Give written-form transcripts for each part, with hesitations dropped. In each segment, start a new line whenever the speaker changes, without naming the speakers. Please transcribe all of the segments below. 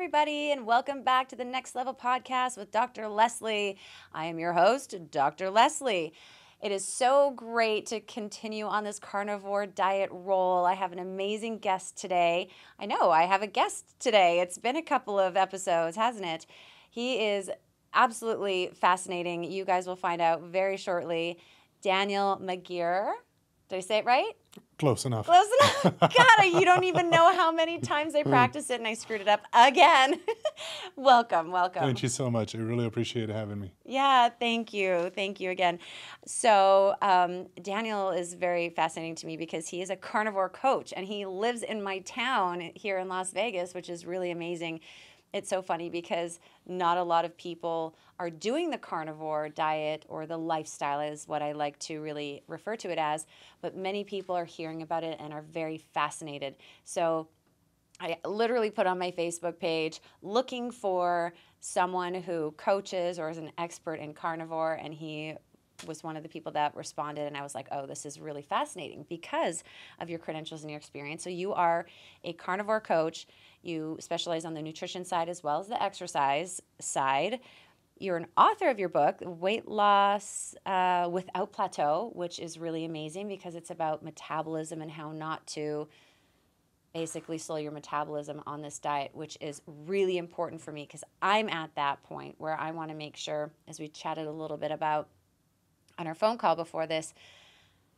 everybody, and welcome back to the Next Level Podcast with Dr. Leslie. I am your host, Dr. Leslie. It is so great to continue on this carnivore diet roll. I have an amazing guest today. I know, I have a guest today. It's been a couple of episodes, hasn't it? He is absolutely fascinating. You guys will find out very shortly. Daniel Magyer. Did I say it right?
Close enough.
Close enough. God, you don't even know how many times I practiced it and I screwed it up again. Welcome.
Thank you so much. I really appreciate having me.
Yeah, thank you. Thank you again. So Daniel is very fascinating to me because he is a carnivore coach and he lives in my town here in Las Vegas, which is really amazing. It's so funny because not a lot of people are doing the carnivore diet, or the lifestyle is what I like to really refer to it as, but many people are hearing about it and are very fascinated. So I literally put on my Facebook page looking for someone who coaches or is an expert in carnivore, and he was one of the people that responded, and I was like, oh, this is really fascinating because of your credentials and your experience. So you are a carnivore coach. You specialize on the nutrition side as well as the exercise side. You're an author of your book, Weight Loss Without Plateau, which is really amazing because it's about metabolism and how not to basically slow your metabolism on this diet, which is really important for me because I'm at that point where I want to make sure, as we chatted a little bit about on our phone call before this,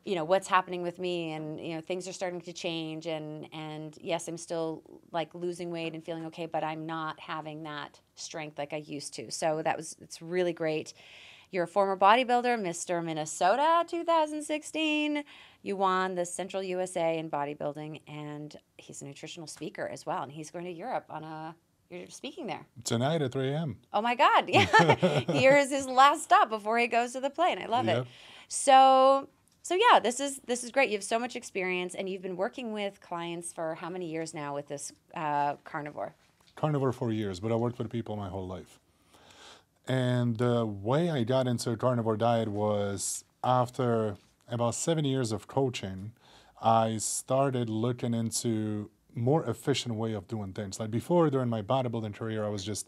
you know, what's happening with me, and, you know, things are starting to change, and yes, I'm still like losing weight and feeling okay, but I'm not having that strength like I used to. So it's really great. You're a former bodybuilder, Mr. Minnesota 2016. You won the Central USA in bodybuilding, and he's a nutritional speaker as well, and he's going to Europe you're speaking there.
Tonight at 3 a.m.
Oh my God. Yeah. Here is his last stop before he goes to the plane. I love it. So yeah, this is great. You have so much experience, and you've been working with clients for how many years now with this carnivore?
Carnivore 4 years, but I worked with people my whole life. And the way I got into a carnivore diet was after about 7 years of coaching, I started looking into more efficient way of doing things. Like before, during my bodybuilding career, I was just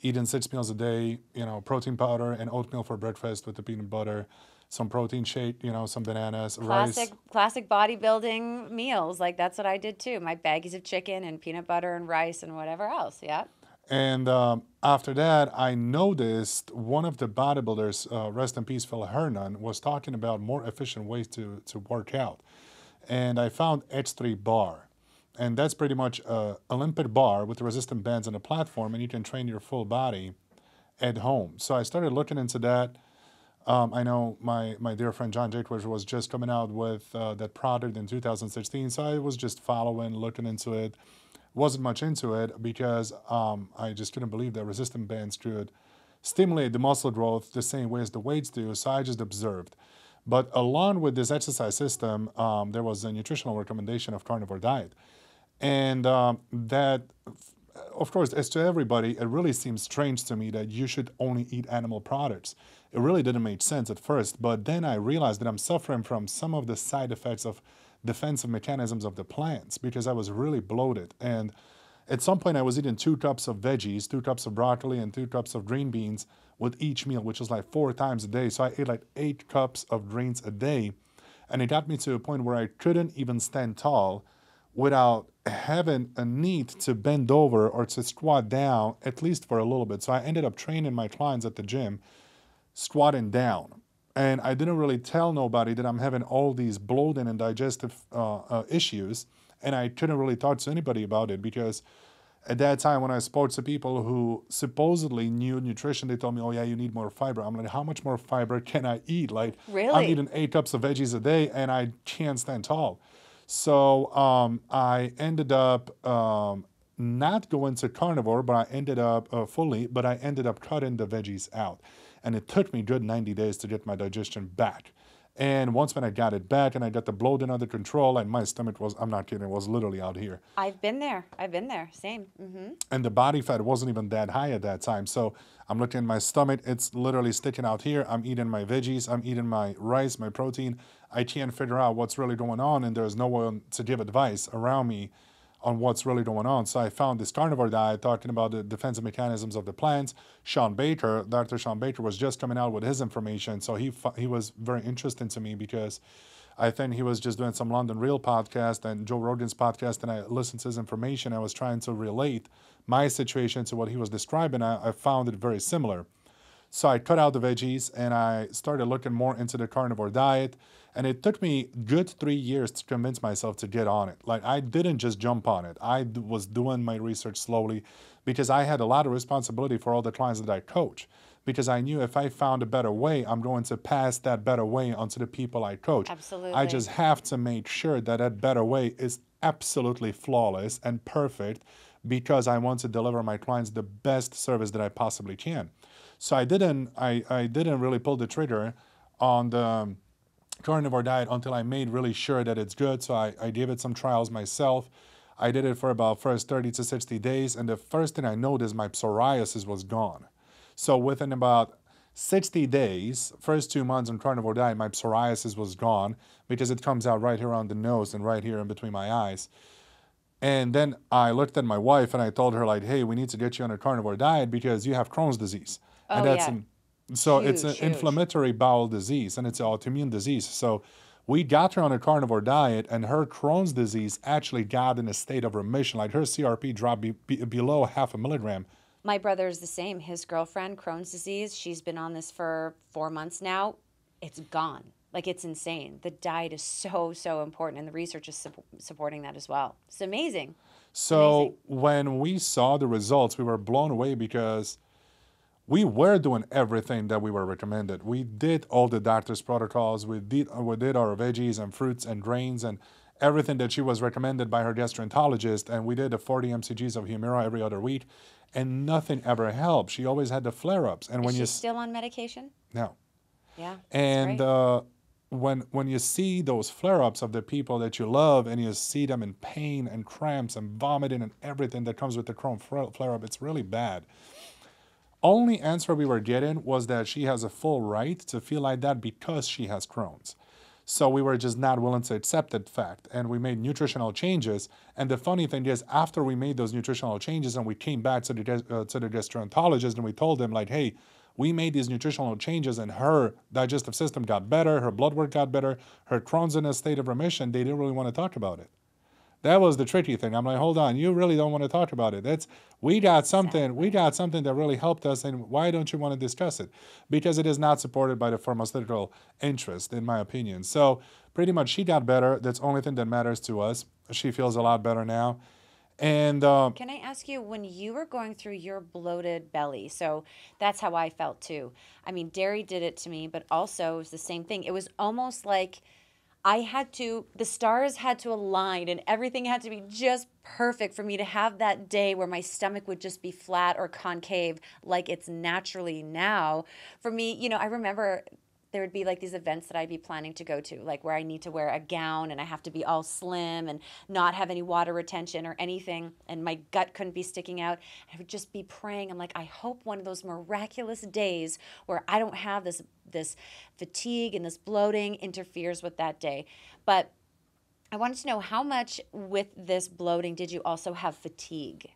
eating 6 meals a day, you know, protein powder and oatmeal for breakfast with the peanut butter, some protein shake, you know, some bananas, rice.
Classic bodybuilding meals. Like that's what I did too. My baggies of chicken and peanut butter and rice and whatever else. Yeah.
And after that, I noticed one of the bodybuilders, rest in peace, Phil Hernan, was talking about more efficient ways to work out. And I found H3 bar. And that's pretty much an Olympic bar with resistant bands and a platform, and you can train your full body at home. So I started looking into that. I know my dear friend John Jakewich was just coming out with that product in 2016, so I was just following, looking into it. Wasn't much into it because I just couldn't believe that resistant bands could stimulate the muscle growth the same way as the weights do, so I just observed. But along with this exercise system, there was a nutritional recommendation of carnivore diet. And that, of course, as to everybody, it really seems strange to me that you should only eat animal products. It really didn't make sense at first, but then I realized that I'm suffering from some of the side effects of defensive mechanisms of the plants because I was really bloated. And at some point I was eating 2 cups of veggies, 2 cups of broccoli, and 2 cups of green beans with each meal, which was like 4 times a day. So I ate like 8 cups of greens a day. And it got me to a point where I couldn't even stand tall without having a need to bend over or to squat down, at least for a little bit. So I ended up training my clients at the gym, squatting down. And I didn't really tell nobody that I'm having all these bloating and digestive issues. And I couldn't really talk to anybody about it because at that time when I spoke to people who supposedly knew nutrition, they told me, oh yeah, you need more fiber. I'm like, how much more fiber can I eat? Like,
really?
I'm eating 8 cups of veggies a day and I can't stand tall. So I ended up not going to carnivore, but I ended up but I ended up cutting the veggies out. And it took me good 90 days to get my digestion back. And once when I got it back and I got the bloating under control, and my stomach was, I'm not kidding, it was literally out here.
I've been there. Same. Mm-hmm.
And the body fat wasn't even that high at that time. So I'm looking at my stomach, it's literally sticking out here. I'm eating my veggies, I'm eating my rice, my protein. I can't figure out what's really going on, and there's no one to give advice around me on what's really going on. So I found this carnivore diet talking about the defensive mechanisms of the plants. Dr. Sean Baker was just coming out with his information. So he was very interesting to me because I think he was just doing some London Real podcast and Joe Rogan's podcast, and I listened to his information. I was trying to relate my situation to what he was describing. I found it very similar. So I cut out the veggies and I started looking more into the carnivore diet. And it took me good 3 years to convince myself to get on it. Like, I didn't just jump on it. Was doing my research slowly because I had a lot of responsibility for all the clients that I coach. Because I knew if I found a better way, I'm going to pass that better way onto the people I coach.
Absolutely.
I just have to make sure that that better way is absolutely flawless and perfect because I want to deliver my clients the best service that I possibly can. So I didn't really pull the trigger on the carnivore diet until I made really sure that it's good. So I gave it some trials myself. I did it for about first 30 to 60 days. And the first thing I noticed, my psoriasis was gone. So within about 60 days, first 2 months on carnivore diet, my psoriasis was gone because it comes out right here on the nose and right here in between my eyes. And then I looked at my wife and I told her, like, hey, we need to get you on a carnivore diet because you have Crohn's disease. And that's it's an inflammatory bowel disease and it's an autoimmune disease. So we got her on a carnivore diet and her Crohn's disease actually got in a state of remission. Like, her CRP dropped below 0.5 milligram.
My brother is the same. His girlfriend, Crohn's disease, she's been on this for 4 months now. It's gone. Like, it's insane. The diet is so, so important, and the research is supporting that as well. It's amazing.
So when we saw the results, we were blown away because we were doing everything that we were recommended. We did all the doctor's protocols. We did our veggies and fruits and grains and everything that she was recommended by her gastroenterologist. And we did the 40 mcgs of Humira every other week, and nothing ever helped. She always had the flare-ups. And when
she's still on medication?
No.
Yeah.
And when you see those flare-ups of the people that you love and you see them in pain and cramps and vomiting and everything that comes with the Crohn flare-up, it's really bad. Only answer we were getting was that she has a full right to feel like that because she has Crohn's. So we were just not willing to accept that fact. And we made nutritional changes. And the funny thing is, after we made those nutritional changes and we came back to the gastroenterologist and we told him, like, hey, we made these nutritional changes and her digestive system got better, her blood work got better, her Crohn's in a state of remission, they didn't really want to talk about it. That was the tricky thing. I'm like, hold on, you really don't want to talk about it. We got something that really helped us, and why don't you want to discuss it? Because it is not supported by the pharmaceutical interest, in my opinion. So pretty much she got better. That's the only thing that matters to us. She feels a lot better now. And
can I ask you, when you were going through your bloated belly, so that's how I felt too. I mean, dairy did it to me, but also it was the same thing. It was almost like the stars had to align and everything had to be just perfect for me to have that day where my stomach would just be flat or concave like it's naturally now. For me, I remember there would be like these events that I'd be planning to go to, like where I need to wear a gown and I have to be all slim and not have any water retention or anything, and my gut couldn't be sticking out. I would just be praying. I'm like, I hope one of those miraculous days where I don't have this fatigue and this bloating interferes with that day. But I wanted to know, how much with this bloating did you also have fatigue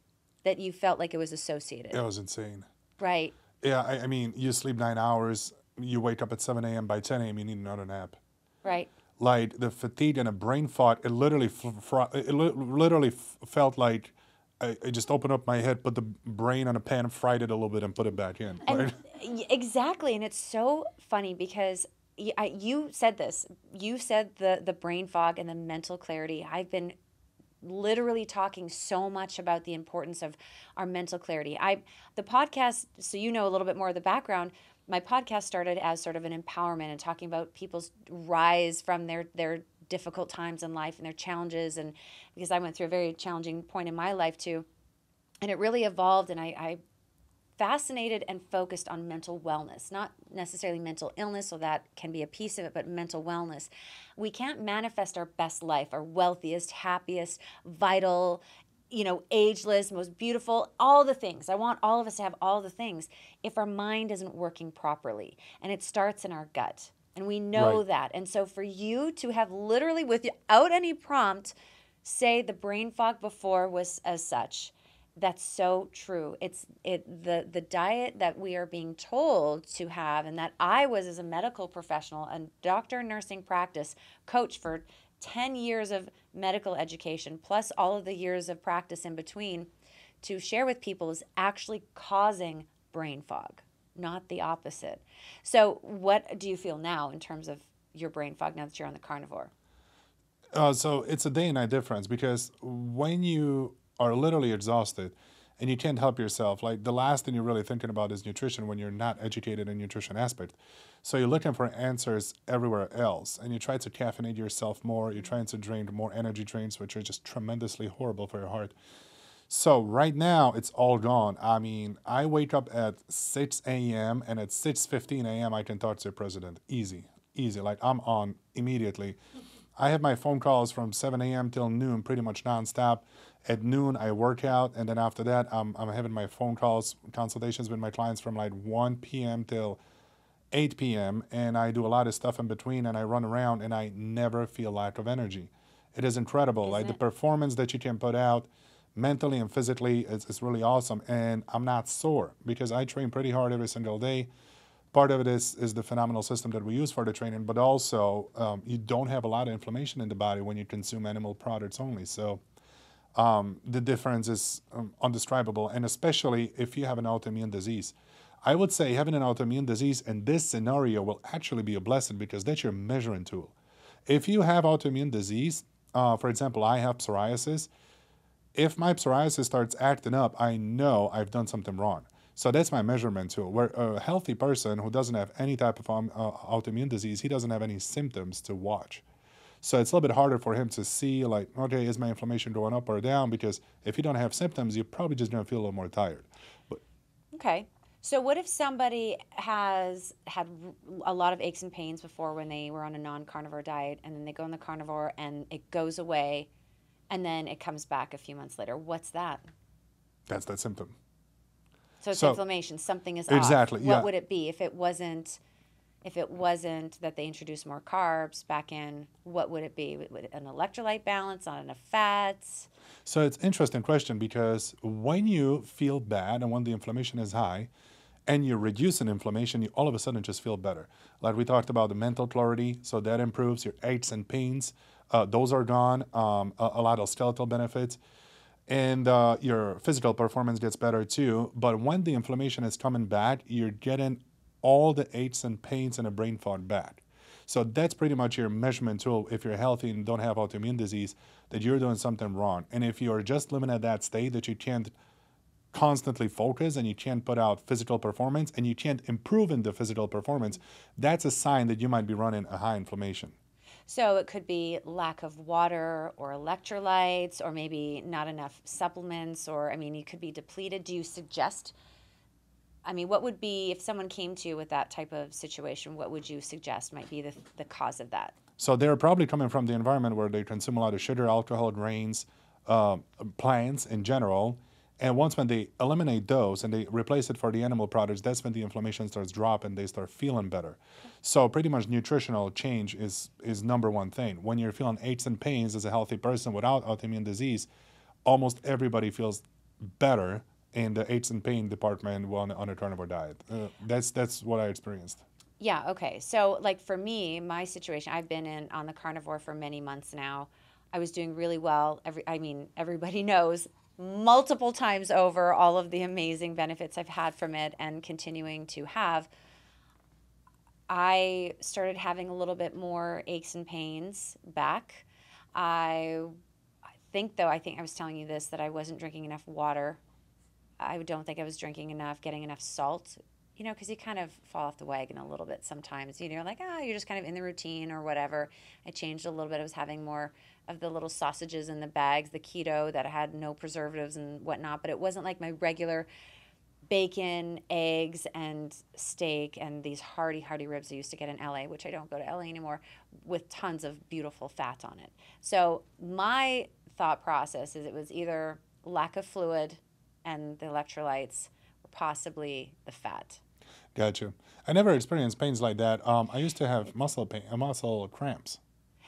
that you felt like it was associated?
It was insane.
Right.
Yeah, I mean, you sleep 9 hours. You wake up at 7 a.m. By 10 a.m. you need another nap.
Right.
Like the fatigue and a brain fog, it literally felt like I just opened up my head, put the brain on a pan, fried it a little bit, and put it back in.
And exactly, and it's so funny because you said this. You said the brain fog and the mental clarity. I've been literally talking so much about the importance of our mental clarity. The podcast, so you know a little bit more of the background. My podcast started as sort of an empowerment and talking about people's rise from their difficult times in life and their challenges, and because I went through a very challenging point in my life too. And it really evolved, and I fascinated and focused on mental wellness, not necessarily mental illness, so that can be a piece of it, but mental wellness. We can't manifest our best life, our wealthiest, happiest, vital, ageless, most beautiful, all the things. I want all of us to have all the things if our mind isn't working properly. And it starts in our gut. And we know that. And so for you to have literally, without any prompt, say the brain fog before was as such. That's so true. The diet that we are being told to have, and that I was as a medical professional, a doctor in nursing practice, coach for 10 years of medical education, plus all of the years of practice in between, to share with people is actually causing brain fog, not the opposite. So, what do you feel now in terms of your brain fog now that you're on the carnivore?
So it's a day and night difference because when you are literally exhausted and you can't help yourself, like the last thing you're really thinking about is nutrition when you're not educated in nutrition aspect. So you're looking for answers everywhere else and you try to caffeinate yourself more. You're trying to drink more energy drinks, which are just tremendously horrible for your heart. So right now it's all gone. I mean, I wake up at 6 a.m. and at 6:15 a.m. I can talk to the president. Easy, easy. Like I'm on immediately. I have my phone calls from 7 a.m. till noon, pretty much nonstop. At noon, I work out, and then after that, I'm having my phone calls, consultations with my clients from like 1 p.m. till 8 p.m. And I do a lot of stuff in between, and I run around, and I never feel lack of energy. It is incredible.
Isn't
Like the
it?
performance that you can put out mentally and physically is really awesome. And I'm not sore because I train pretty hard every single day. Part of it is the phenomenal system that we use for the training, but also you don't have a lot of inflammation in the body when you consume animal products only. So the difference is undescribable, and especially if you have an autoimmune disease. I would say having an autoimmune disease in this scenario will actually be a blessing because that's your measuring tool. If you have autoimmune disease, for example, I have psoriasis, if my psoriasis starts acting up, I know I've done something wrong. So that's my measurement tool. Where a healthy person who doesn't have any type of autoimmune disease, he doesn't have any symptoms to watch. So it's a little bit harder for him to see, like, okay, is my inflammation going up or down? Because if you don't have symptoms, you're probably just going to feel a little more tired. But
Okay. So, what if somebody has had a lot of aches and pains before when they were on a non carnivore diet, and then they go on the carnivore and it goes away, and then it comes back a few months later? What's that?
that's that symptom.
So, it's
So
inflammation. Something is off.
exactly,
What
yeah.
would it be if it wasn't? If it wasn't that they introduced more carbs back in, what would it be? Would an electrolyte balance, not enough fats?
So it's an interesting question because when you feel bad and when the inflammation is high and you reduce an inflammation, you all of a sudden just feel better. Like we talked about the mental clarity, so that improves your aches and pains. Those are gone. A lot of skeletal benefits. And your physical performance gets better too. But when the inflammation is coming back, you're getting all the aches and pains and a brain fog back. So that's pretty much your measurement tool if you're healthy and don't have autoimmune disease, that you're doing something wrong. And if you're just living at that state that you can't constantly focus and you can't put out physical performance and you can't improve in the physical performance, that's a sign that you might be running a high inflammation.
So it could be lack of water or electrolytes, or maybe not enough supplements, or I mean, you could be depleted. Do you suggest? I mean, what would be if someone came to you with that type of situation? What would you suggest might be the cause of that?
So they're probably coming from the environment where they consume a lot of sugar, alcohol, grains, uh, plants in general. And once when they eliminate those and they replace it for the animal products, that's when the inflammation starts dropping. They start feeling better. So pretty much nutritional change is number one thing. When you're feeling aches and pains as a healthy person without autoimmune disease, almost everybody feels better in the aches and pain department on a carnivore diet. That's what I experienced.
Yeah, okay. So like for me, my situation, I've been in on the carnivore for many months now. I was doing really well. I mean, everybody knows multiple times over all of the amazing benefits I've had from it and continuing to have. I started having a little bit more aches and pains back. I I think I was telling you this, that I wasn't drinking enough water. I don't think I was drinking enough, getting enough salt, because you kind of fall off the wagon a little bit sometimes. You're like, you're just kind of in the routine or whatever. I changed a little bit. I was having more of the little sausages in the bags, the keto that had no preservatives and whatnot, but it wasn't like my regular bacon, eggs, and steak and these hearty ribs I used to get in LA, which I don't go to LA anymore, with tons of beautiful fat on it. So my thought process is it was either lack of fluid and the electrolytes, or possibly the fat.
Gotcha. I never experienced pains like that. I used to have muscle pain, muscle cramps.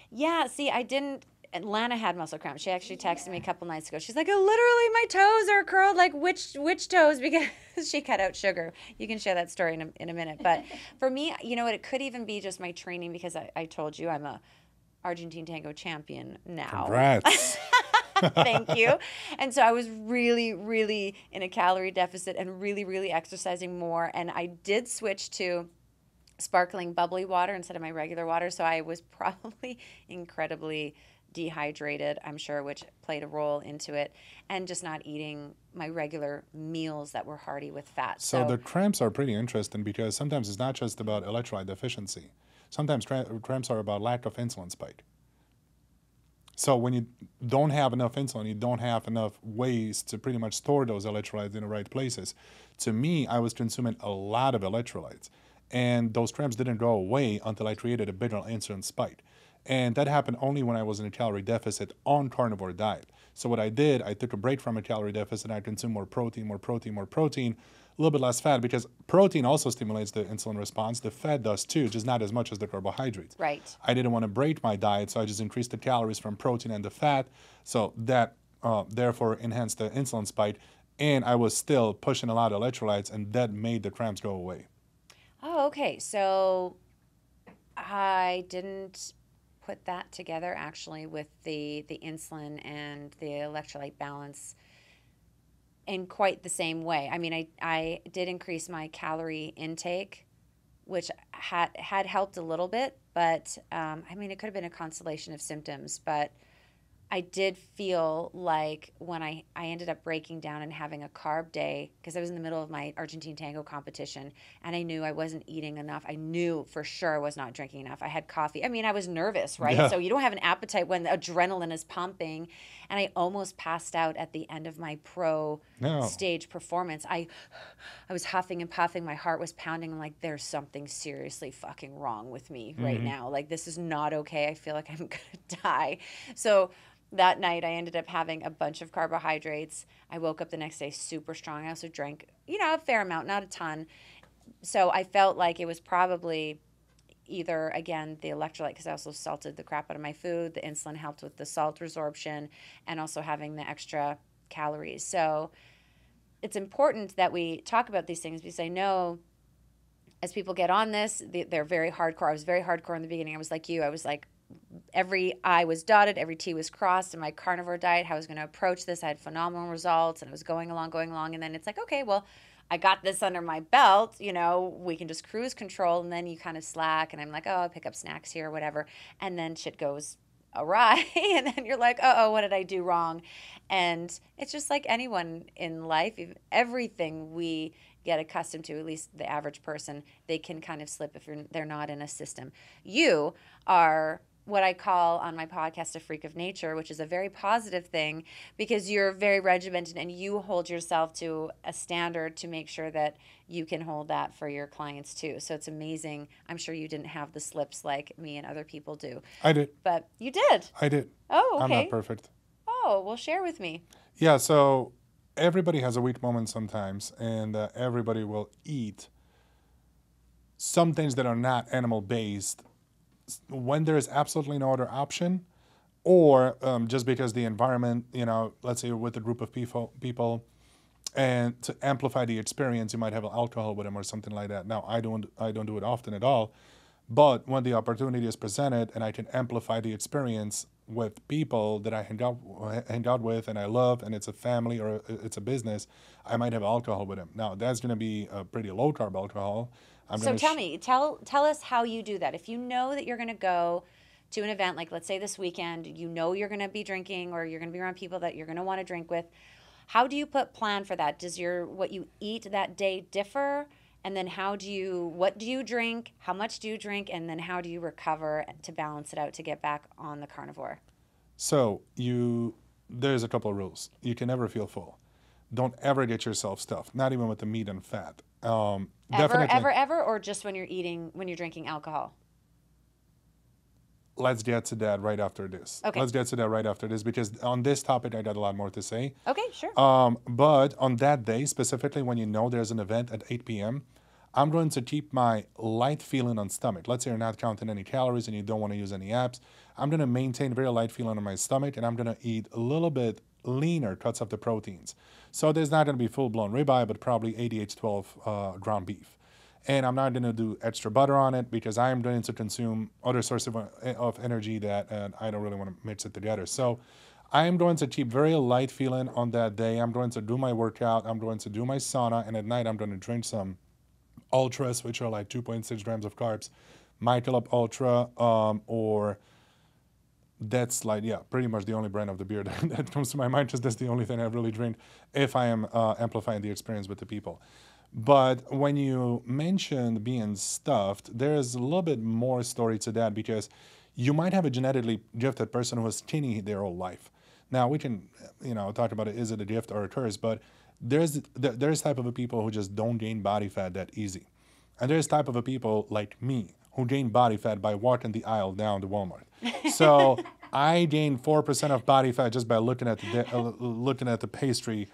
Yeah, see, I didn't. Lana had muscle cramps. She actually texted me a couple nights ago. She's like, literally my toes are curled. Like, which toes? Because she cut out sugar. You can share that story in a minute. But for me, you know what? It could even be just my training, because I told you I'm a Argentine tango champion now.
Congrats.
Thank you. And so I was really, really in a calorie deficit and really, really exercising more. And I did switch to sparkling bubbly water instead of my regular water. So I was probably incredibly dehydrated, I'm sure, which played a role into it, and just not eating my regular meals that were hearty with fat.
So the cramps are pretty interesting, because sometimes it's not just about electrolyte deficiency. Sometimes cramps are about lack of insulin spike. So when you don't have enough insulin, you don't have enough ways to pretty much store those electrolytes in the right places. To me, I was consuming a lot of electrolytes, and those cramps didn't go away until I created a bigger insulin spike. And that happened only when I was in a calorie deficit on carnivore diet. So what I did, I took a break from a calorie deficit, and I consumed more protein, a little bit less fat, because protein also stimulates the insulin response. The fat does too, just not as much as the carbohydrates.
Right.
I didn't want to break my diet, so I just increased the calories from protein and the fat. So that therefore enhanced the insulin spike. And I was still pushing a lot of electrolytes, and that made the cramps go away.
Oh, okay. So I didn't put that together actually with the insulin and the electrolyte balance in quite the same way. I mean, I did increase my calorie intake, which had helped a little bit, but I mean, it could have been a constellation of symptoms, but I did feel like when I ended up breaking down and having a carb day, because I was in the middle of my Argentine tango competition, and I knew I wasn't eating enough. I knew for sure I was not drinking enough. I had coffee. I mean, I was nervous, right?
Yeah.
So you don't have an appetite when the adrenaline is pumping. And I almost passed out at the end of my pro stage performance. I was huffing and puffing. My heart was pounding. I'm like, there's something seriously fucking wrong with me right now. Like, this is not okay. I feel like I'm going to die. So that night, I ended up having a bunch of carbohydrates. I woke up the next day super strong. I also drank, a fair amount, not a ton. So I felt like it was probably either, again, the electrolyte, because I also salted the crap out of my food. The insulin helped with the salt resorption, and also having the extra calories. So it's important that we talk about these things, because I know as people get on this, they're very hardcore. I was very hardcore in the beginning. I was like you. I was like, every I was dotted, every T was crossed in my carnivore diet, how I was going to approach this. I had phenomenal results, and I was going along. And then it's like, okay, well, I got this under my belt, we can just cruise control. And then you kind of slack, and I'm like, oh, I'll pick up snacks here or whatever. And then shit goes awry. And then you're like, oh, what did I do wrong? And it's just like anyone in life, everything we get accustomed to, at least the average person, they can kind of slip if they're not in a system. You are what I call on my podcast a freak of nature, which is a very positive thing, because you're very regimented and you hold yourself to a standard to make sure that you can hold that for your clients too. So it's amazing. I'm sure you didn't have the slips like me and other people do.
I did.
But you did.
I did.
Oh, okay.
I'm not perfect.
Oh, well, share with me.
Yeah, so everybody has a weak moment sometimes, and everybody will eat some things that are not animal-based when there is absolutely no other option, or just because the environment, let's say you're with a group of people, and to amplify the experience, you might have alcohol with them or something like that. Now, I don't do it often at all, but when the opportunity is presented and I can amplify the experience with people that I hang out with and I love, and it's a family or it's a business, I might have alcohol with them. Now, that's going to be a pretty low-carb alcohol.
So tell us how you do that. If you know that you're going to go to an event, like let's say this weekend, you're going to be drinking, or you're going to be around people that you're going to want to drink with, how do you plan for that? Does what you eat that day differ? And then what do you drink? How much do you drink? And then how do you recover to balance it out to get back on the carnivore?
So there's a couple of rules. You can never feel full. Don't ever get yourself stuffed, not even with the meat and fat.
Ever, or just when you're drinking alcohol?
Let's get to that right after this.
Okay.
Let's get to that right after this, because on this topic, I got a lot more to say.
Okay, sure.
But on that day, specifically when there's an event at 8 p.m., I'm going to keep my light feeling on stomach. Let's say you're not counting any calories and you don't want to use any apps. I'm going to maintain very light feeling on my stomach, and I'm going to eat a little bit leaner cuts of the proteins. So there's not going to be full-blown ribeye, but probably 88-12 ground beef. And I'm not going to do extra butter on it because I'm going to consume other sources of energy that I don't really want to mix it together. So I'm going to keep very light feeling on that day. I'm going to do my workout. I'm going to do my sauna. And at night, I'm going to drink some ultras, which are like 2.6 grams of carbs. Michelob Ultra, or that's like, yeah, pretty much the only brand of the beer that comes to my mind, because that's the only thing I really drink if I am amplifying the experience with the people. But when you mentioned being stuffed, there's a little bit more story to that, because you might have a genetically gifted person who is skinny their whole life. Now, we can, talk about it, is it a gift or a curse? But there's type of a people who just don't gain body fat that easy. And there's type of a people like me who gain body fat by walking the aisle down to Walmart. So I gained 4% of body fat just by looking at the pastry.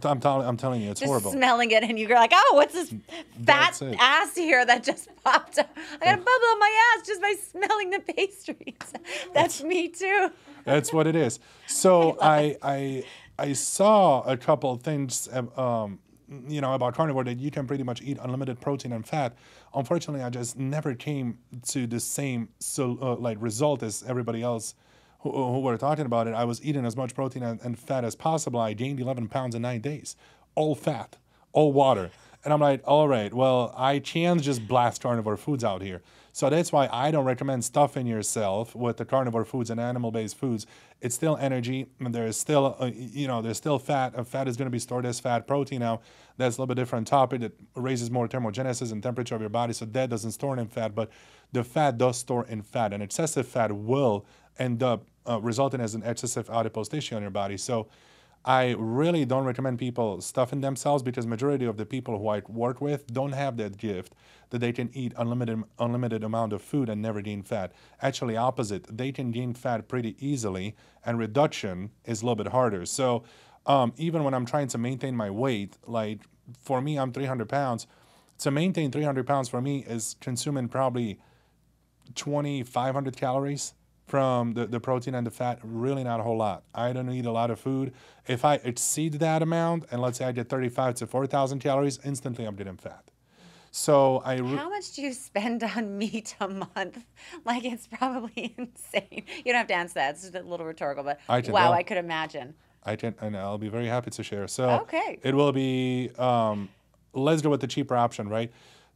I'm telling you, it's
just
horrible.
Smelling it, and you're like, oh, what's this fat ass here that just popped up? I got a bubble on my ass just by smelling the pastries. That's me too.
That's what it is. So I saw a couple of things, about carnivore, that you can pretty much eat unlimited protein and fat. Unfortunately, I just never came to the same result as everybody else who were talking about it. I was eating as much protein and fat as possible. I gained 11 pounds in 9 days, all fat, all water. And I'm like, all right, well, I can't just blast carnivore foods out here. So that's why I don't recommend stuffing yourself with the carnivore foods and animal-based foods. It's still energy, and there's still, there's still fat. Fat is going to be stored as fat. Protein now, that's a little bit different topic. It raises more thermogenesis and temperature of your body, so that doesn't store in fat, but the fat does store in fat, and excessive fat will end up resulting as an excessive adipose tissue on your body. So I really don't recommend people stuffing themselves, because majority of the people who I work with don't have that gift that they can eat unlimited amount of food and never gain fat. Actually, opposite. They can gain fat pretty easily, and reduction is a little bit harder. So even when I'm trying to maintain my weight, like for me, I'm 300 pounds. To maintain 300 pounds for me is consuming probably 2,500 calories from the protein and the fat. Really not a whole lot. I don't eat a lot of food. If I exceed that amount, and let's say I get 35 to 4,000 calories, instantly I'm getting fat. So
how much do you spend on meat a month? Like, it's probably insane. You don't have to answer that. It's just a little rhetorical, but wow, I could imagine.
I can, and I'll be very happy to share. So
okay,
it will be, let's go with the cheaper option, right?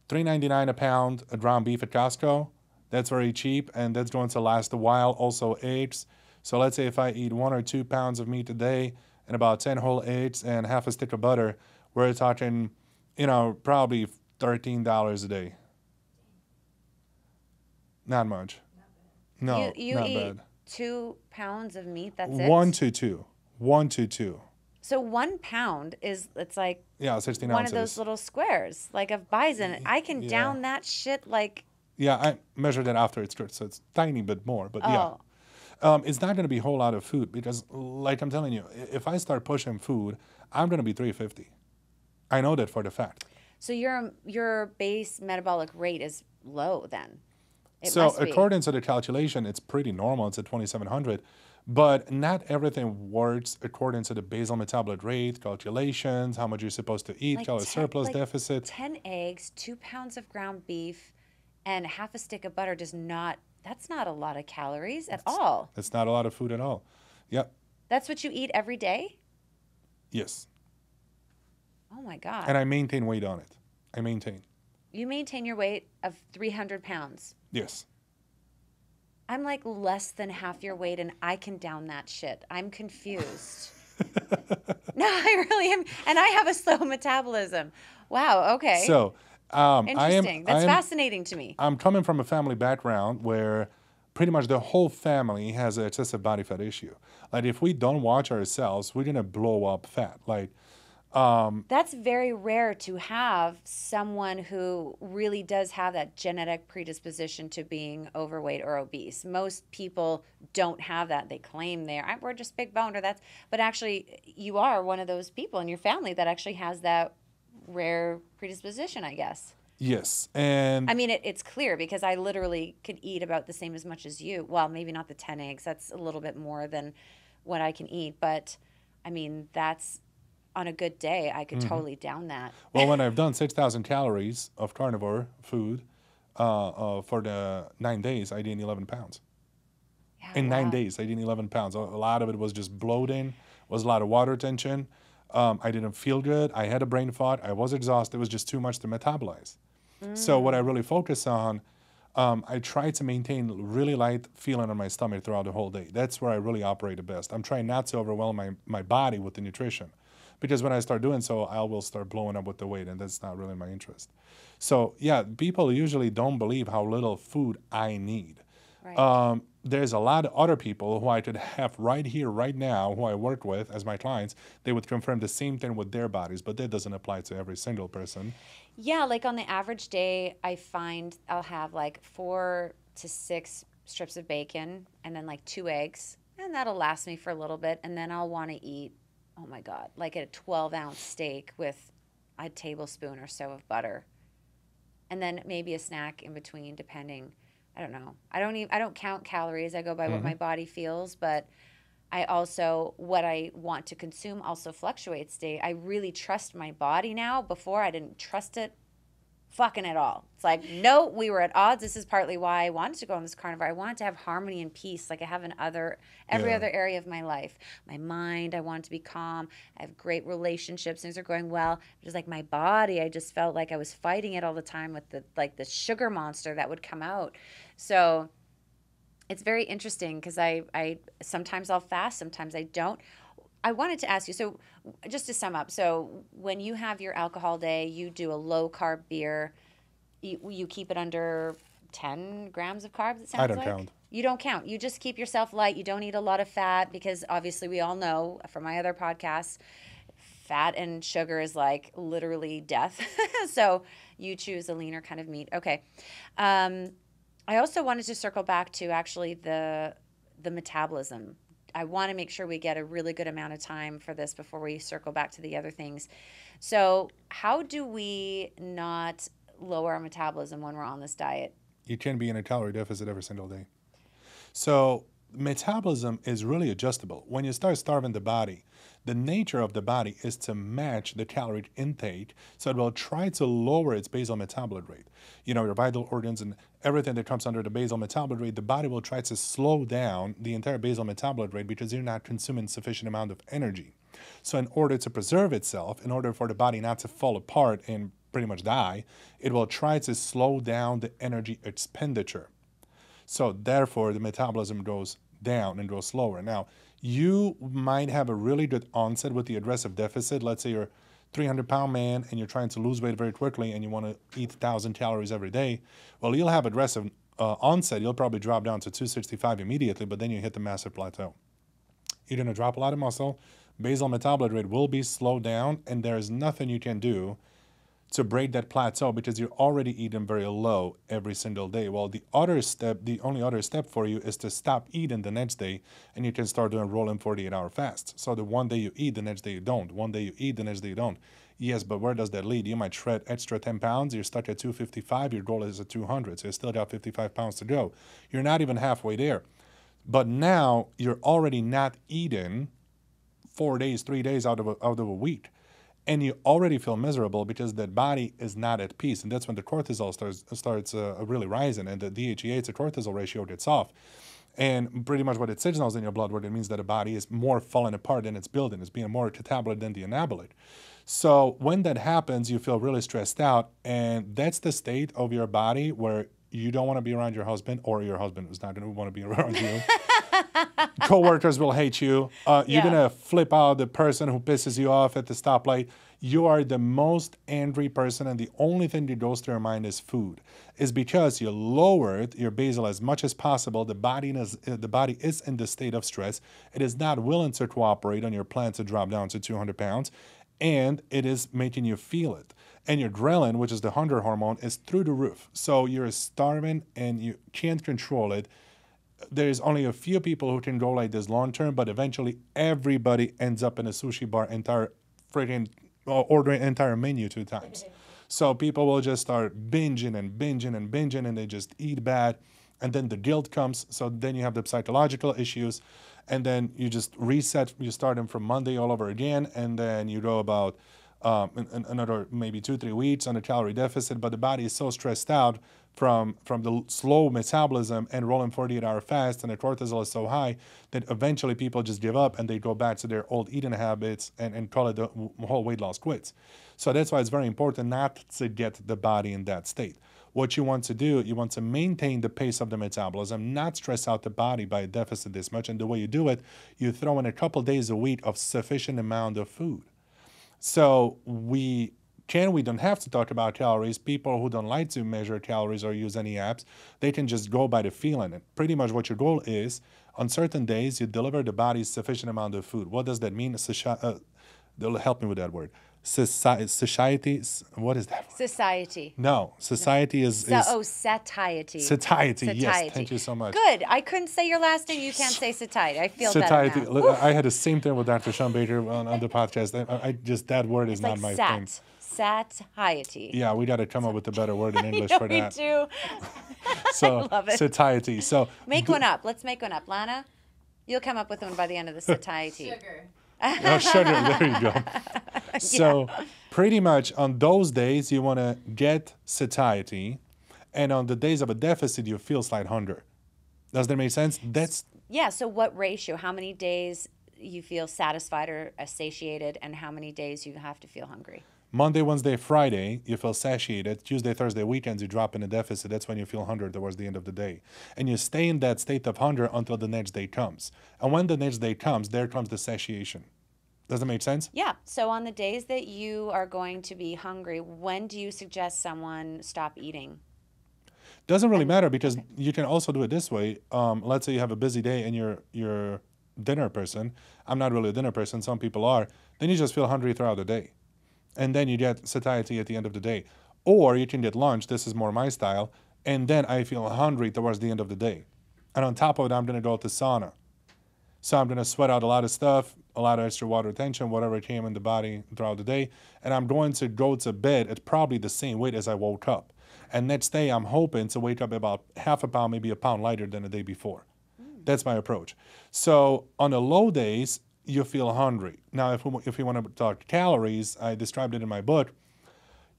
$3.99 a pound of ground beef at Costco. That's very cheap, and that's going to last a while. Also, eggs. So let's say if I eat 1 or 2 pounds of meat a day and about 10 whole eggs and half a stick of butter, we're talking, probably $13 a day. Not much. No,
you
not
eat
bad.
2 pounds of meat. That's it.
1 to 2. 1 to 2.
So 1 pound it's like
16
one
ounces.
of those little squares, like of bison. I can down that shit like.
Yeah, I measured it after it's cooked, so it's tiny bit more. But yeah, it's not going to be a whole lot of food, because, like I'm telling you, if I start pushing food, I'm going to be 350. I know that for the fact.
So your base metabolic rate is low then.
So according to the calculation, it's pretty normal. It's at 2,700. But not everything works according to the basal metabolic rate, calculations, how much you're supposed to eat, calorie surplus, deficit.
10 eggs, 2 pounds of ground beef, and half a stick of butter that's not a lot of calories at all.
It's not a lot of food at all. Yep.
That's what you eat every day?
Yes.
Oh my God.
And I maintain weight on it. I maintain.
You maintain your weight of 300 pounds?
Yes.
I'm like less than half your weight, and I can down that shit. I'm confused. No, I really am. And I have a slow metabolism. Wow, okay.
So,
interesting. That's fascinating to me.
I'm coming from a family background where pretty much the whole family has an excessive body fat issue. Like, if we don't watch ourselves, we're going to blow up fat. Like,
that's very rare to have someone who really does have that genetic predisposition to being overweight or obese. Most people don't have that. They claim we're just big boned but actually you are one of those people in your family that actually has that rare predisposition, I guess.
Yes. And
I mean, it's clear because I literally could eat about the same as much as you. Well, maybe not the 10 eggs. That's a little bit more than what I can eat. But I mean, that's on a good day, I could totally down that.
well, when I've done 6,000 calories of carnivore food for the 9 days, I gained 11 pounds.
Yeah,
In nine
wow.
days, I gained 11 pounds. A lot of it was just bloating, was a lot of water retention. I didn't feel good. I had a brain fog. I was exhausted. It was just too much to metabolize. So what I
Mm,
really focus on, I try to maintain really light feeling on my stomach throughout the whole day. That's where I really operate the best. I'm trying not to overwhelm my body with the nutrition, because when I start doing so, I will start blowing up with the weight, and that's not really my interest. So yeah, people usually don't believe how little food I need.
right.
There's a lot of other people who I could have right here, right now, who I work with as my clients. They would confirm the same thing with their bodies, but that doesn't apply to every single person.
Yeah, like on the average day, I find I'll have like 4 to 6 strips of bacon and then like 2 eggs, and that'll last me for a little bit. And then I'll want to eat, oh my God, like a 12-ounce steak with a tablespoon or so of butter, and then maybe a snack in between, depending. I don't know. I don't count calories. I go by what
Hmm.
my body feels, but I also, what I want to consume also fluctuates day. I really trust my body now. Before I didn't trust it fucking at all. It's like, no, we were at odds. This is partly why I wanted to go on this carnivore. I wanted to have harmony and peace like I have in every
Yeah.
other area of my life. My mind, I wanted to be calm. I have great relationships. Things are going well. Just like my body, I just felt like I was fighting it all the time with the sugar monster that would come out. So it's very interesting because I sometimes I'll fast, sometimes I don't. I wanted to ask you, so just to sum up, so when you have your alcohol day, you do a low carb beer, you keep it under 10 grams of carbs, it
I
sounds
don't
like?
count.
You don't count. You just keep yourself light. You don't eat a lot of fat because obviously we all know from my other podcasts, fat and sugar is like literally death. So you choose a leaner kind of meat. Okay. Um, I also wanted to circle back to actually the metabolism. I want to make sure we get a really good amount of time for this before we circle back to the other things. So, how do we not lower our metabolism when we're on this diet?
You can be in a calorie deficit every single day. So metabolism is really adjustable. When you start starving the body, the nature of the body is to match the calorie intake, so it will try to lower its basal metabolic rate. You know, your vital organs and everything that comes under the basal metabolic rate, the body will try to slow down the entire basal metabolic rate because you're not consuming sufficient amount of energy. So in order to preserve itself, in order for the body not to fall apart and pretty much die, it will try to slow down the energy expenditure. So therefore, the metabolism goes down and goes slower. Now, you might have a really good onset with the aggressive deficit. Let's say you're a 300-pound man and you're trying to lose weight very quickly and you want to eat 1,000 calories every day. Well, you'll have aggressive onset. You'll probably drop down to 265 immediately, but then you hit the massive plateau. You're going to drop a lot of muscle. Basal metabolic rate will be slowed down, and there's nothing you can do to break that plateau because you're already eating very low every single day. Well, the only other step for you is to stop eating the next day, and you can start doing rolling 48-hour fasts. So the one day you eat, the next day you don't. One day you eat, the next day you don't. Yes, but where does that lead? You might shred extra 10 pounds. You're stuck at 255. Your goal is at 200. So you still got 55 pounds to go. You're not even halfway there. But now you're already not eating 4 days, 3 days out of a week. And you already feel miserable because that body is not at peace. And that's when the cortisol starts really rising, and the DHEA to cortisol ratio gets off. And pretty much what it signals in your blood work, it means that the body is more falling apart than it's building. It's being more catabolism than the anabolic. So when that happens, you feel really stressed out. And that's the state of your body where you don't want to be around your husband, or your husband is not going to want to be around you. Coworkers will hate you. You're
Yeah.
gonna flip out the person who pisses you off at the stoplight. You are the most angry person, and the only thing that goes through your mind is food. Is because you lowered your basal as much as possible. The body is in the state of stress. It is not willing to cooperate on your plan to drop down to 200 pounds, and it is making you feel it. And your ghrelin, which is the hunger hormone, is through the roof. So you're starving and you can't control it. There's only a few people who can go like this long term, but eventually everybody ends up in a sushi bar, entire freaking ordering entire menu 2 times. So people will just start binging and binging and binging, and they just eat bad. And then the guilt comes. So then you have the psychological issues. And then you just reset. You start them from Monday all over again. And then you go about another maybe 2-3 weeks on a calorie deficit. But the body is so stressed out from the slow metabolism and rolling 48-hour fast, and the cortisol is so high that eventually people just give up and they go back to their old eating habits and call it the whole weight loss quits. So that's why it's very important not to get the body in that state. What you want to do, you want to maintain the pace of the metabolism, not stress out the body by a deficit this much. And the way you do it, you throw in a couple days a week of sufficient amount of food. So we don't have to talk about calories. People who don't like to measure calories or use any apps, they can just go by the feeling. And pretty much what your goal is, on certain days, you deliver the body sufficient amount of food. What does that mean? They'll help me with that word. Society, what is that word?
Society.
No, society is
satiety.
Satiety, yes. Thank you so much.
Good. I couldn't say your last name. You can't say satiety. I feel better now.
I had the same thing with Dr. Sean Baker on the podcast. I just, that word is not my thing.
Satiety.
Yeah, we got to come up with a better word in English for that.
We do.
So,
I love it.
satiety. So
make one up. Let's make one up. Lana, you'll come up with one by the end of the satiety.
Sugar.
Oh, sugar, there you go. So pretty much on those days, you want to get satiety. And on the days of a deficit, you feel slight hunger. Does that make sense?
Yeah, so what ratio? How many days you feel satisfied or satiated, and how many days you have to feel hungry?
Monday, Wednesday, Friday, you feel satiated. Tuesday, Thursday, weekends, you drop in a deficit. That's when you feel hunger towards the end of the day. And you stay in that state of hunger until the next day comes. And when the next day comes, there comes the satiation. Does that make sense?
Yeah. So on the days that you are going to be hungry, when do you suggest someone stop eating?
Doesn't really matter, because you can also do it this way. Let's say you have a busy day and you're a dinner person. I'm not really a dinner person. Some people are. Then you just feel hungry throughout the day. And then you get satiety at the end of the day. Or you can get lunch. This is more my style. And then I feel hungry towards the end of the day. And on top of it, I'm going to go to sauna. So I'm going to sweat out a lot of stuff, a lot of extra water retention, whatever came in the body throughout the day. And I'm going to go to bed at probably the same weight as I woke up. And next day, I'm hoping to wake up about half a pound, maybe a pound lighter than the day before. That's my approach. So on the low days, you feel hungry. Now, if we want to talk calories, I described it in my book.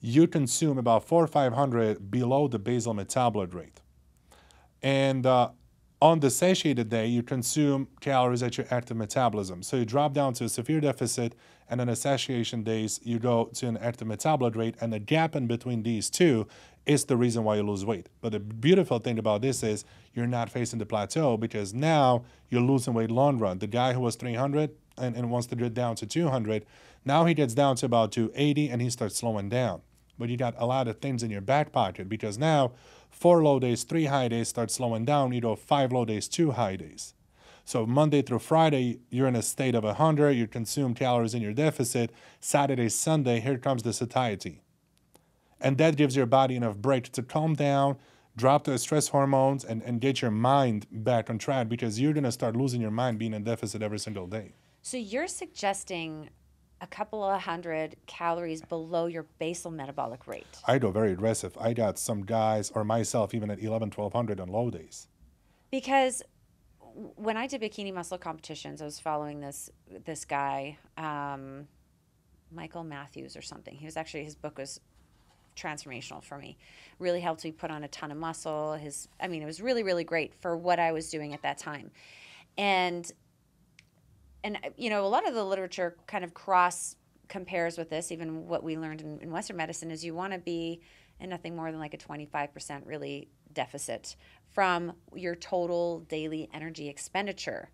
You consume about 400 or 500 below the basal metabolic rate. And on the satiated day, you consume calories at your active metabolism. So you drop down to a severe deficit, and on the satiation days, you go to an active metabolic rate, and the gap in between these two is the reason why you lose weight. But the beautiful thing about this is you're not facing the plateau, because now you're losing weight long run. The guy who was 300 and wants to get down to 200, now he gets down to about 280 and he starts slowing down. But you got a lot of things in your back pocket, because now 4 low days, 3 high days start slowing down. You go 5 low days, 2 high days. So Monday through Friday, you're in a state of hunger. You consume calories in your deficit. Saturday, Sunday, here comes the satiety. And that gives your body enough break to calm down, drop the stress hormones, and get your mind back on track, because you're going to start losing your mind being in deficit every single day.
So you're suggesting a couple of 100 calories below your basal metabolic rate.
I go very aggressive. I got some guys, or myself, even at 1,100-1,200 on low days.
Because when I did bikini muscle competitions, I was following this guy, Michael Matthews or something. He was actually, his book was transformational for me. Really helped me put on a ton of muscle. It was really, really great for what I was doing at that time. And a lot of the literature kind of cross compares with this. Even what we learned in Western medicine is you want to be in nothing more than like a 25% really deficit from your total daily energy expenditure.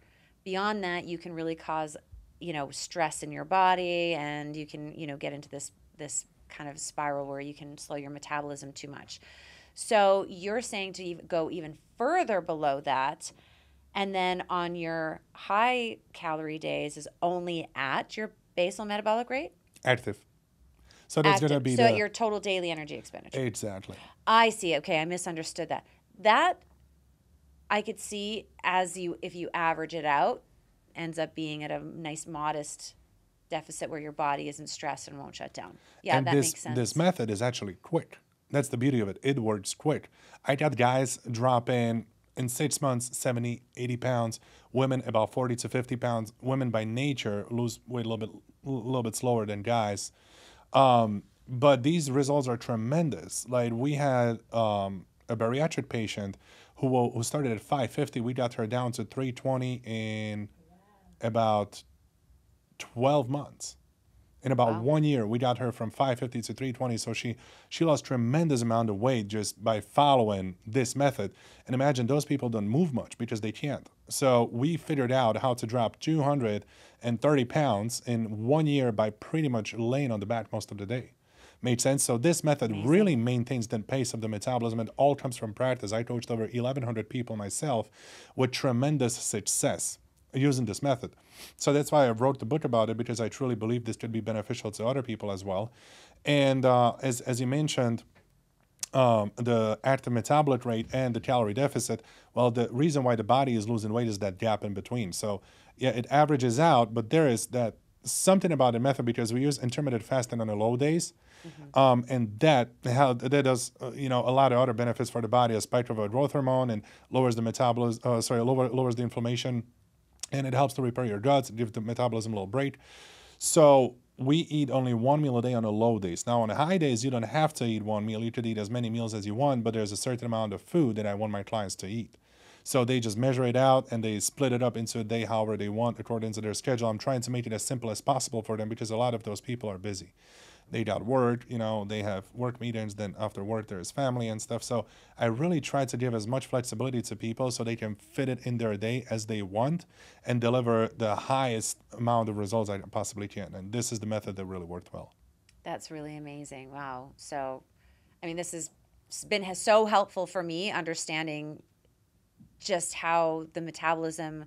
Beyond that, you can really cause, stress in your body, and you can, get into this kind of spiral where you can slow your metabolism too much. So you're saying to go even further below that, and then on your high calorie days is only at your basal metabolic rate?
Active. So that's going to be
at your total daily energy expenditure.
Exactly.
I see. Okay, I misunderstood that. That I could see if you average it out, ends up being at a nice modest deficit where your body isn't stressed and won't shut down. Yeah,
And
that makes sense.
this method is actually quick. That's the beauty of it. It works quick. I got guys drop in 6 months 70, 80 pounds. Women about 40 to 50 pounds. Women by nature lose weight a little bit slower than guys. But these results are tremendous. Like we had a bariatric patient who started at 550. We got her down to 320 in about 12 months. In about
Wow.
1 year, we got her from 550 to 320. So she lost tremendous amount of weight just by following this method. And imagine those people don't move much because they can't. So we figured out how to drop 230 pounds in 1 year by pretty much laying on the back most of the day. Made sense? So this method
Amazing.
really maintains the pace of the metabolism. It all comes from practice. I coached over 1,100 people myself with tremendous success using this method. So that's why I wrote the book about it, because I truly believe this could be beneficial to other people as well. And as you mentioned, the active metabolic rate and the calorie deficit, well, the reason why the body is losing weight is that gap in between. So yeah, it averages out, but there is that something about the method, because we use intermittent fasting on the low days. And that does a lot of other benefits for the body, as spike of growth hormone, and lowers the metabolism. Lowers the inflammation, and it helps to repair your guts, give the metabolism a little break. So we eat only one meal a day on the low days. Now on the high days, you don't have to eat one meal. You could eat as many meals as you want, but there's a certain amount of food that I want my clients to eat. So they just measure it out and they split it up into a day however they want according to their schedule. I'm trying to make it as simple as possible for them, because a lot of those people are busy. They got work, they have work meetings, then after work there's family and stuff. So I really try to give as much flexibility to people so they can fit it in their day as they want and deliver the highest amount of results I possibly can. And this is the method that really worked well.
That's really amazing. Wow. So, I mean, this has been so helpful for me understanding just how the metabolism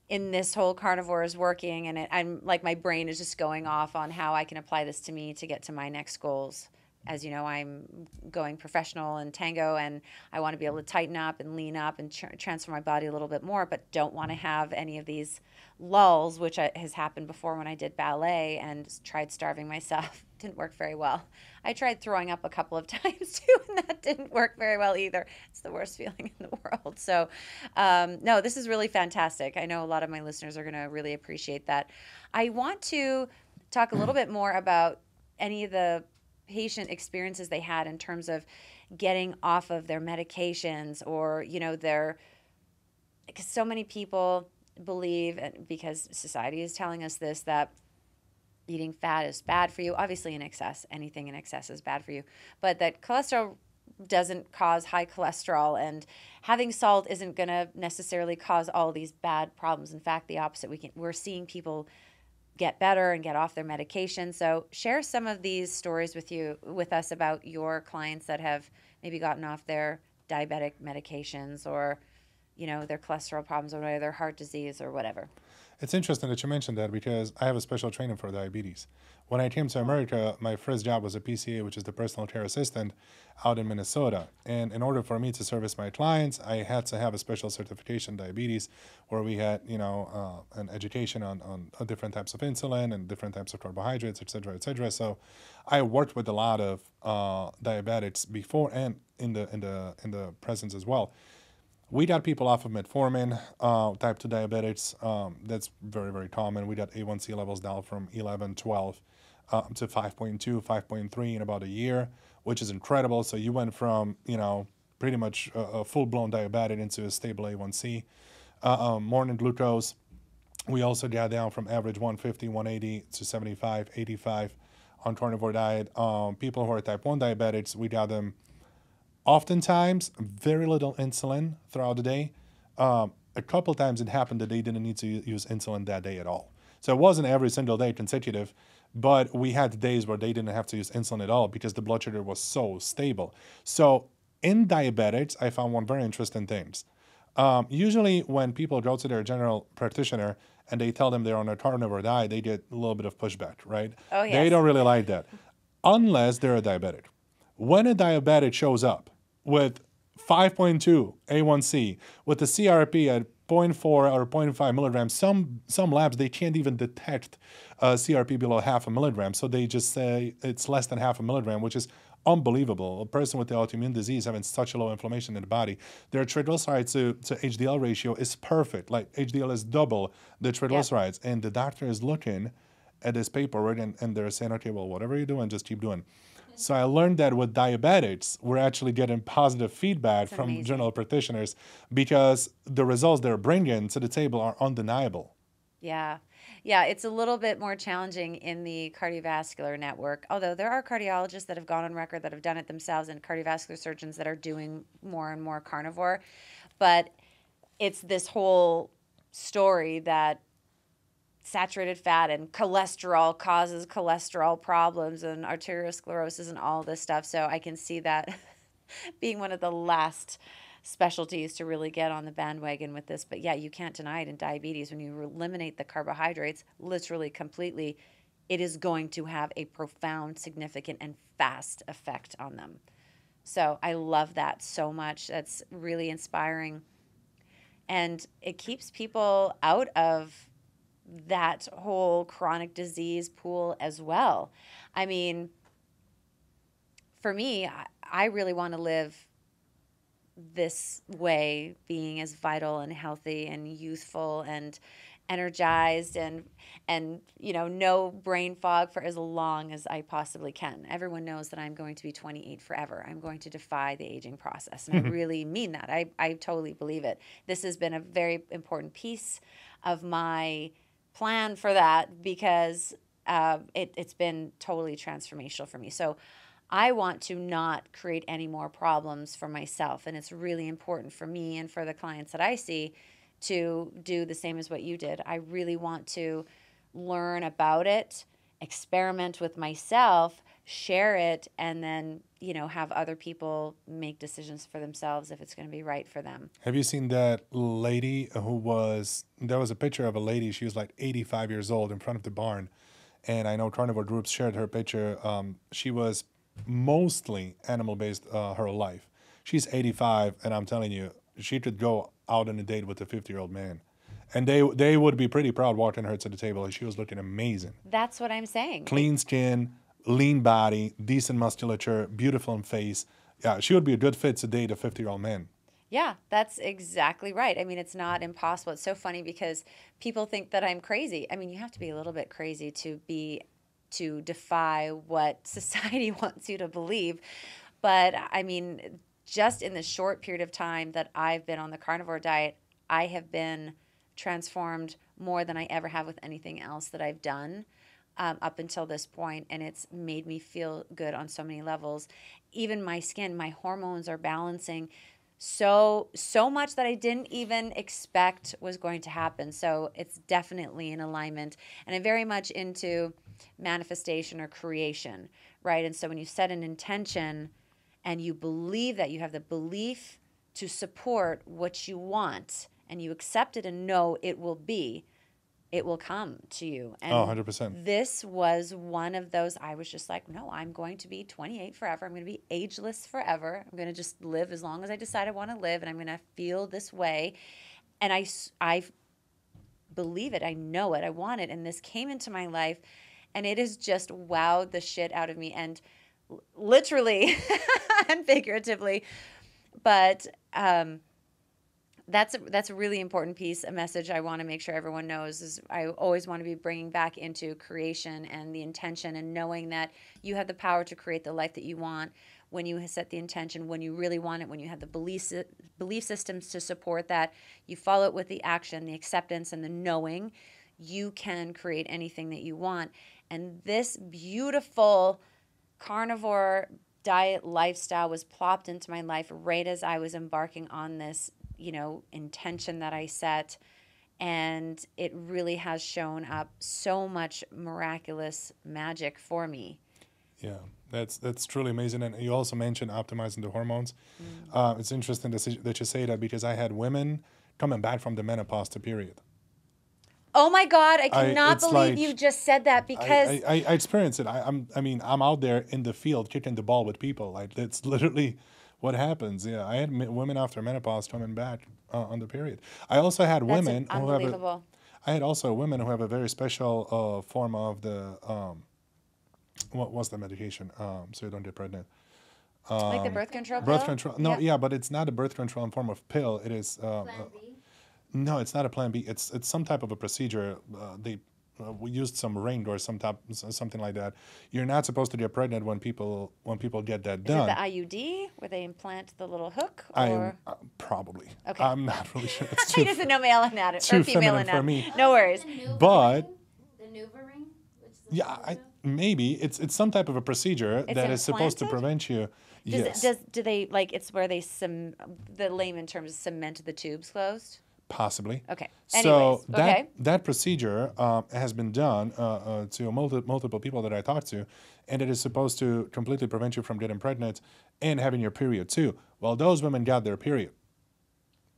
in this whole carnivore is working, and I'm like, my brain is just going off on how I can apply this to me to get to my next goals. As you know, I'm going professional in tango, and I want to be able to tighten up and lean up and transform my body a little bit more, but don't want to have any of these lulls, which has happened before when I did ballet and tried starving myself. Didn't work very well. I tried throwing up a couple of times too, and that didn't work very well either. It's the worst feeling in the world. So, no, this is really fantastic. I know a lot of my listeners are going to really appreciate that. I want to talk a little bit more about any of the patient experiences they had in terms of getting off of their medications, or, because so many people believe, because society is telling us this, that eating fat is bad for you. Obviously in excess, anything in excess is bad for you, but that cholesterol doesn't cause high cholesterol, and having salt isn't going to necessarily cause all these bad problems. In fact, the opposite. We're seeing people get better and get off their medication. So share some of these stories with us about your clients that have maybe gotten off their diabetic medications, or their cholesterol problems, or their heart disease, or whatever.
It's interesting that you mentioned that, because I have a special training for diabetes. When I came to America, my first job was a PCA, which is the personal care assistant, out in Minnesota. And in order for me to service my clients, I had to have a special certification diabetes, where we had, an education on different types of insulin and different types of carbohydrates, et cetera, et cetera. So I worked with a lot of diabetics before and in the presence as well. We got people off of metformin, type 2 diabetics. That's very, very common. We got A1C levels down from 11, 12 to 5.2, 5.3 in about a year, which is incredible. So you went from, pretty much a full-blown diabetic into a stable A1C. Morning glucose, we also got down from average 150, 180 to 75, 85 on carnivore diet. People who are type 1 diabetics, we got them oftentimes very little insulin throughout the day. A couple times it happened that they didn't need to use insulin that day at all. So it wasn't every single day consecutive, but we had days where they didn't have to use insulin at all because the blood sugar was so stable. So in diabetics, I found one very interesting thing. Usually when people go to their general practitioner and they tell them they're on a carnivore diet, they get a little bit of pushback, right?
Oh, yes.
They don't really like that, unless they're a diabetic. When a diabetic shows up with 5.2 A1C, with the CRP at 0.4 or zero point 0.5 milligrams. Some labs, they can't even detect CRP below half a milligram. So they just say it's less than half a milligram, which is unbelievable. A person with the autoimmune disease having such a low inflammation in the body, their triglycerides to HDL ratio is perfect. Like HDL is double the triglycerides. And the doctor is looking at this paperwork and they're saying, okay, well, whatever you're doing, just keep doing. So I learned that with diabetics, we're actually getting positive feedback from
amazing.
general practitioners because the results they're bringing to the table are undeniable.
Yeah. Yeah, it's a little bit more challenging in the cardiovascular network, although there are cardiologists that have gone on record that have done it themselves and cardiovascular surgeons that are doing more and more carnivore. But it's this whole story that saturated fat and cholesterol causes cholesterol problems and arteriosclerosis and all this stuff. So I can see that being one of the last specialties to really get on the bandwagon with this. But yeah, you can't deny it in diabetes. When you eliminate the carbohydrates literally completely, it is going to have a profound, significant, and fast effect on them. So I love that so much. That's really inspiring. And it keeps people out of that whole chronic disease pool as well. I mean, for me, I really want to live this way, being as vital and healthy and youthful and energized and no brain fog for as long as I possibly can. Everyone knows that I'm going to be 28 forever. I'm going to defy the aging process. And I really mean that. I totally believe it. This has been a very important piece of my plan for that because it's been totally transformational for me. So I want to not create any more problems for myself. And it's really important for me and for the clients that I see to do the same as what you did. I really want to learn about it, experiment with myself, share it, and then, have other people make decisions for themselves if it's going to be right for them.
Have you seen that lady there was a picture of a lady, she was like 85 years old in front of the barn. And I know carnivore groups shared her picture. She was mostly animal-based her whole life. She's 85, and I'm telling you, she could go out on a date with a 50-year-old man. And they would be pretty proud walking her to the table. She was looking amazing.
That's what I'm saying.
Clean skin, lean body, decent musculature, beautiful in face. Yeah, she would be a good fit to date a 50-year-old man.
Yeah, that's exactly right. I mean, it's not impossible. It's so funny because people think that I'm crazy. I mean, you have to be a little bit crazy to defy what society wants you to believe. But I mean, just in the short period of time that I've been on the carnivore diet, I have been transformed more than I ever have with anything else that I've done up until this point, and it's made me feel good on so many levels. Even my skin, my hormones are balancing so much that I didn't even expect was going to happen. So it's definitely in alignment, and I'm very much into manifestation or creation, right? And so when you set an intention and you believe that, you have the belief to support what you want, and you accept it and know it will come to you. And
100%.
This was one of those. I was just like, no, I'm going to be 28 forever. I'm going to be ageless forever. I'm going to just live as long as I decide I want to live, and I'm going to feel this way. And I believe it. I know it. I want it. And this came into my life, and it has just wowed the shit out of me, and literally and figuratively. But that's a really important piece, a message I want to make sure everyone knows is I always want to be bringing back into creation and the intention and knowing that you have the power to create the life that you want when you set the intention, when you really want it, when you have the belief systems to support that, you follow it with the action, the acceptance, and the knowing, you can create anything that you want. And this beautiful carnivore diet lifestyle was plopped into my life right as I was embarking on this intention that I set, and it really has shown up so much miraculous magic for me.
Yeah, that's truly amazing. And you also mentioned optimizing the hormones. It's interesting that you say that because I had women coming back from the menopause to period.
Oh my God, I cannot believe you just said that because
I experienced it. I'm out there in the field kicking the ball with people. Like, that's literally what happens. Yeah, I had women after menopause coming back on the period. I also had
That's
women who have a,
unbelievable.
I had also women who have a very special form of the what was the medication? So you don't get pregnant.
Like the birth control
Birth
pill?
control. No,
Yeah.
yeah, but it's not a birth control in form of pill. It is.
Plan B.
No, it's not a plan B. It's some type of a procedure. They we used some ring or something like that. You're not supposed to get pregnant when people get that
Is
done.
it the IUD where they implant the little hook?
I
Or
probably.
Okay.
I'm not really sure. It's
he
too,
doesn't know male anatomy
too
or female
feminine for
anatomy.
me.
No worries.
But-
The Nuva ring, which is a
Yeah,
photo.
maybe it's some type of a procedure
It's
that is supposed to
implanted?
prevent you.
Does,
Yes,
do they like it's where they the layman term is cement the tubes closed?
possibly.
Okay.
So
Anyways,
that
okay.
that procedure has been done to multiple people that I talked to, and it is supposed to completely prevent you from getting pregnant and having your period too. Well, those women got their period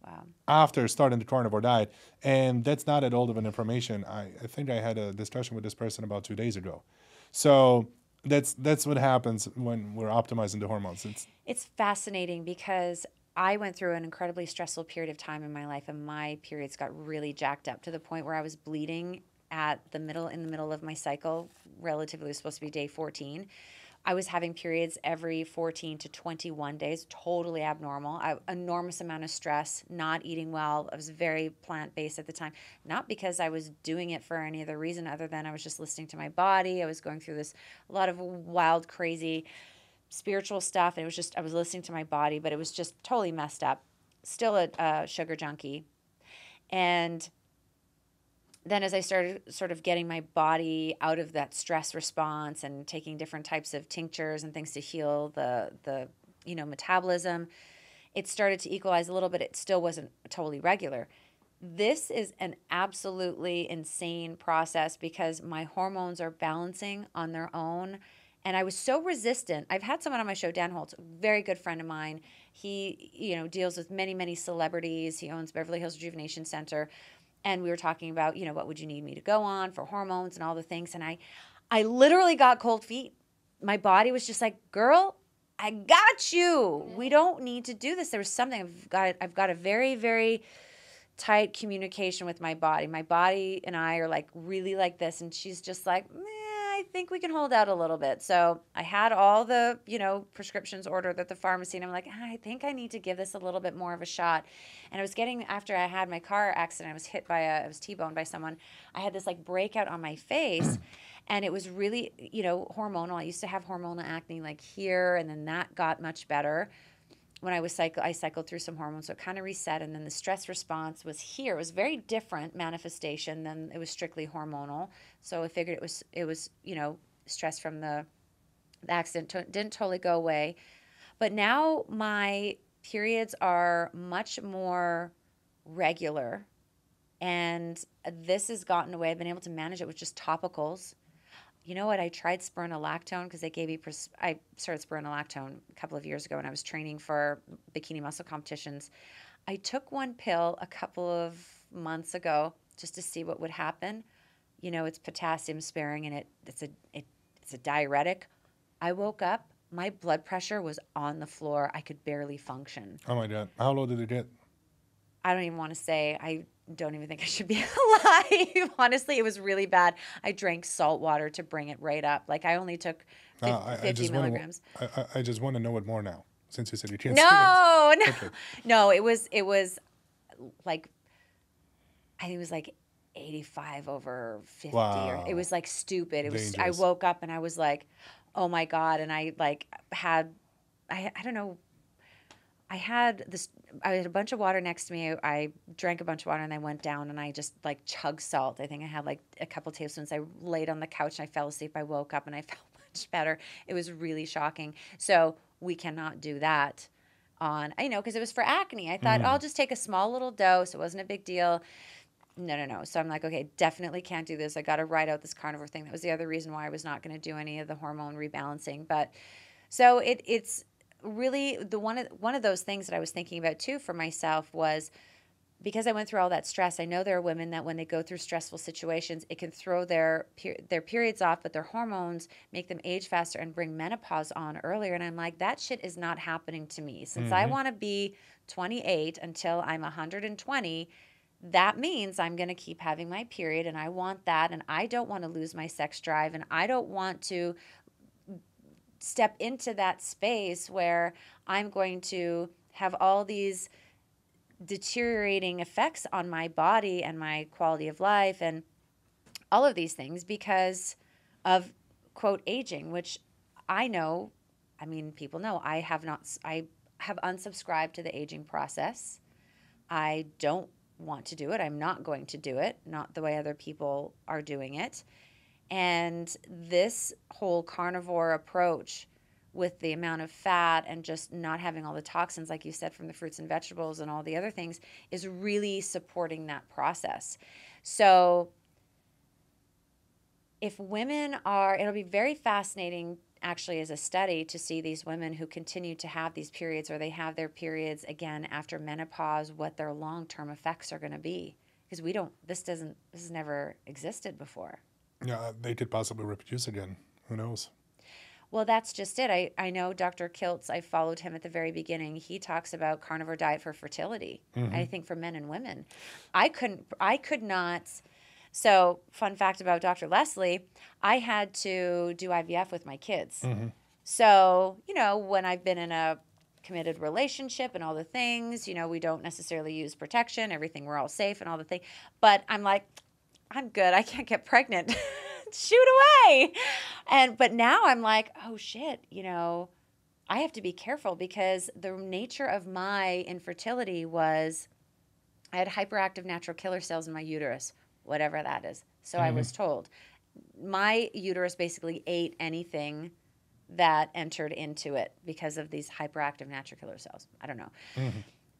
Wow.
after starting the carnivore diet, and that's not at all of an information. I think I had a discussion with this person about 2 days ago. So that's what happens when we're optimizing the hormones.
It's fascinating because I went through an incredibly stressful period of time in my life, and my periods got really jacked up to the point where I was bleeding in the middle of my cycle. Relatively, it was supposed to be day 14. I was having periods every 14 to 21 days, totally abnormal. Enormous amount of stress, not eating well. I was very plant-based at the time, not because I was doing it for any other reason other than I was just listening to my body. I was going through a lot of wild, crazy spiritual stuff, and it was just I was listening to my body, but it was just totally messed up. Still a sugar junkie. And then as I started sort of getting my body out of that stress response and taking different types of tinctures and things to heal the metabolism, it started to equalize a little bit. It still wasn't totally regular. This is an absolutely insane process because my hormones are balancing on their own. And I was so resistant. I've had someone on my show, Dan Holtz, a very good friend of mine. He, deals with many, many celebrities. He owns Beverly Hills Rejuvenation Center. And we were talking about, what would you need me to go on for hormones and all the things. And I literally got cold feet. My body was just like, girl, I got you. We don't need to do this. There was something I've got a very, very tight communication with my body. My body and I are like really like this. And she's just like, I think we can hold out a little bit. So I had all the, prescriptions ordered at the pharmacy, and I'm like, I think I need to give this a little bit more of a shot. And I was after I had my car accident, I was T-boned by someone. I had this like breakout on my face, and it was really, hormonal. I used to have hormonal acne like here, and then that got much better. When I cycled through some hormones, so it kind of reset, and then the stress response was here. It was very different manifestation than it was strictly hormonal. So I figured it was stress from the accident didn't totally go away, but now my periods are much more regular, and this has gotten away. I've been able to manage it with just topicals. You know what? I tried spironolactone because they gave me. I started spironolactone a couple of years ago when I was training for bikini muscle competitions. I took one pill a couple of months ago just to see what would happen. It's potassium sparing, and it's a diuretic. I woke up, my blood pressure was on the floor. I could barely function.
Oh my God! How low did it get?
I don't even want to say. I don't even think I should be alive. Honestly, it was really bad. I drank salt water to bring it right up. Like I only took 50 milligrams.
I just want to know it more now, since you said you can't.
No.
Okay.
No, it was like, I think it was like 85 over 50.
Wow.
Or it was like stupid. I
Dangerous.
woke up and I was like, oh my God. And I don't know. I had a bunch of water next to me. I drank a bunch of water and I went down and I just like chugged salt. I think I had like a couple tablespoons. I laid on the couch and I fell asleep. I woke up and I felt much better. It was really shocking. So we cannot do that because it was for acne. I thought, I'll just take a small little dose. It wasn't a big deal. No. So I'm like, okay, definitely can't do this. I got to ride out this carnivore thing. That was the other reason why I was not going to do any of the hormone rebalancing. But so it's really one of those things that I was thinking about too for myself was because I went through all that stress, I know there are women that when they go through stressful situations, it can throw their periods off, but their hormones make them age faster and bring menopause on earlier. And I'm like, that shit is not happening to me. Since I want to be 28 until I'm 120, that means I'm going to keep having my period, and I want that, and I don't want to lose my sex drive, and I don't want to step into that space where I'm going to have all these deteriorating effects on my body and my quality of life and all of these things because of, quote, aging, which I know, I mean, people know I have unsubscribed to the aging process. I don't want to do it. I'm not going to do it, not the way other people are doing it. And this whole carnivore approach with the amount of fat and just not having all the toxins, like you said, from the fruits and vegetables and all the other things, is really supporting that process. So if women are, it'll be very fascinating actually as a study to see these women who continue to have these periods, or they have their periods again after menopause, what their long-term effects are going to be. Because this has never existed before.
Yeah, they could possibly reproduce again. Who knows?
Well, that's just it. I know Dr. Kiltz, I followed him at the very beginning. He talks about carnivore diet for fertility, I think for men and women. I could not. So fun fact about Dr. Leslie, I had to do IVF with my kids. So, when I've been in a committed relationship and all the things, we don't necessarily use protection, everything, we're all safe and all the things. But I'm like, I'm good. I can't get pregnant. Shoot away. But now I'm like, oh shit, I have to be careful because the nature of my infertility was I had hyperactive natural killer cells in my uterus, whatever that is. So I was told. My uterus basically ate anything that entered into it because of these hyperactive natural killer cells. I don't know.